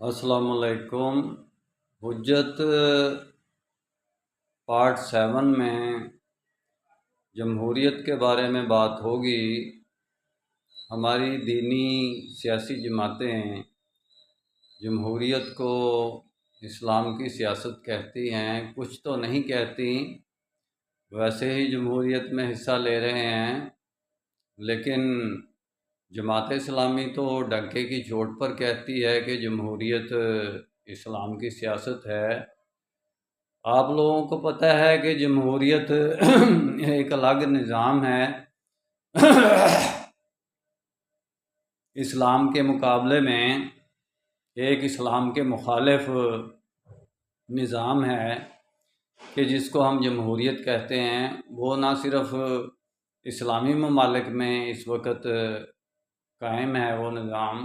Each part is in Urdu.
السلام علیکم۔ حجت پارٹ 7 میں جمہوریت کے بارے میں بات ہوگی۔ ہماری دینی سیاسی جماعتیں جمہوریت کو اسلام کی سیاست کہتی ہیں، کچھ تو نہیں کہتی، ویسے ہی جمہوریت میں حصہ لے رہے ہیں، لیکن جماعت اسلامی تو ڈنکے کی چوٹ پر کہتی ہے کہ جمہوریت اسلام کی سیاست ہے۔ آپ لوگوں کو پتہ ہے کہ جمہوریت ایک الگ نظام ہے، اسلام کے مقابلے میں ایک اسلام کے مخالف نظام ہے کہ جس کو ہم جمہوریت کہتے ہیں۔ وہ نہ صرف اسلامی ممالک میں اس وقت قائم ہے وہ نظام،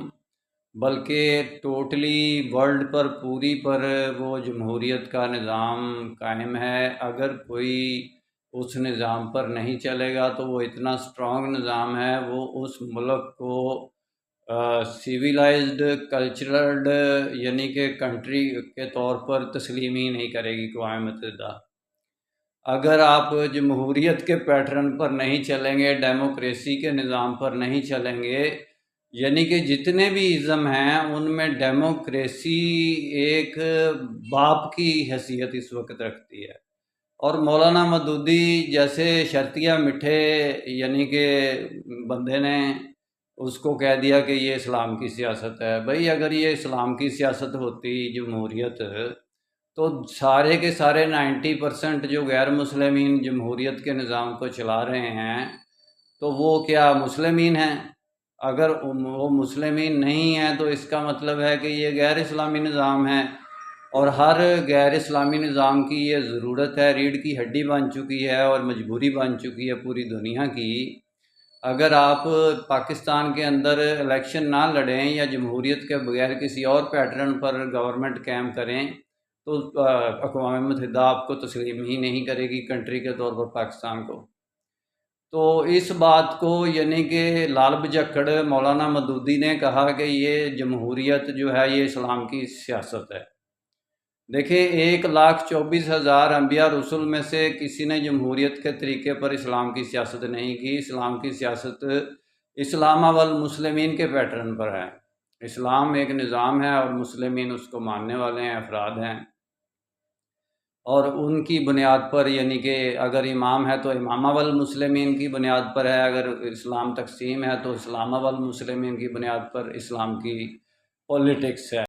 بلکہ ٹوٹلی ورلڈ پر پوری پر وہ جمہوریت کا نظام قائم ہے۔ اگر کوئی اس نظام پر نہیں چلے گا تو وہ اتنا اسٹرانگ نظام ہے، وہ اس ملک کو سیویلائزڈ کلچرل یعنی کہ کنٹری کے طور پر تسلیم ہی نہیں کرے گی اقوام متحدہ۔ اگر آپ جمہوریت کے پیٹرن پر نہیں چلیں گے، ڈیموکریسی کے نظام پر نہیں چلیں گے، یعنی کہ جتنے بھی ازم ہیں ان میں ڈیموکریسی ایک باپ کی حیثیت اس وقت رکھتی ہے، اور مولانا مودودی جیسے شرطیہ مٹھے یعنی کہ بندے نے اس کو کہہ دیا کہ یہ اسلام کی سیاست ہے۔ بھئی اگر یہ اسلام کی سیاست ہوتی جمہوریت، تو سارے کے سارے 90% جو غیر مسلمین جمہوریت کے نظام کو چلا رہے ہیں تو وہ کیا مسلمین ہیں؟ اگر وہ مسلمین نہیں ہیں تو اس کا مطلب ہے کہ یہ غیر اسلامی نظام ہے، اور ہر غیر اسلامی نظام کی یہ ضرورت ہے، ریڑھ کی ہڈی بن چکی ہے اور مجبوری بن چکی ہے پوری دنیا کی۔ اگر آپ پاکستان کے اندر الیکشن نہ لڑیں یا جمہوریت کے بغیر کسی اور پیٹرن پر گورنمنٹ قائم کریں تو اقوام متحدہ آپ کو تسلیم ہی نہیں کرے گی کنٹری کے طور پر پاکستان کو۔ تو اس بات کو یعنی کہ لال بجکڑ مولانا مودودی نے کہا کہ یہ جمہوریت جو ہے یہ اسلام کی سیاست ہے۔ دیکھیں 1,24,000 انبیاء رسول میں سے کسی نے جمہوریت کے طریقے پر اسلام کی سیاست نہیں کی۔ اسلام کی سیاست اسلام والمسلمین کے پیٹرن پر ہے۔ اسلام ایک نظام ہے اور مسلمین اس کو ماننے والے ہیں، افراد ہیں، اور ان کی بنیاد پر یعنی کہ اگر امام ہے تو امامہ والمسلمین کی بنیاد پر ہے، اگر اسلام تقسیم ہے تو اسلامہ والمسلمین کی بنیاد پر اسلام کی پولیٹکس ہے۔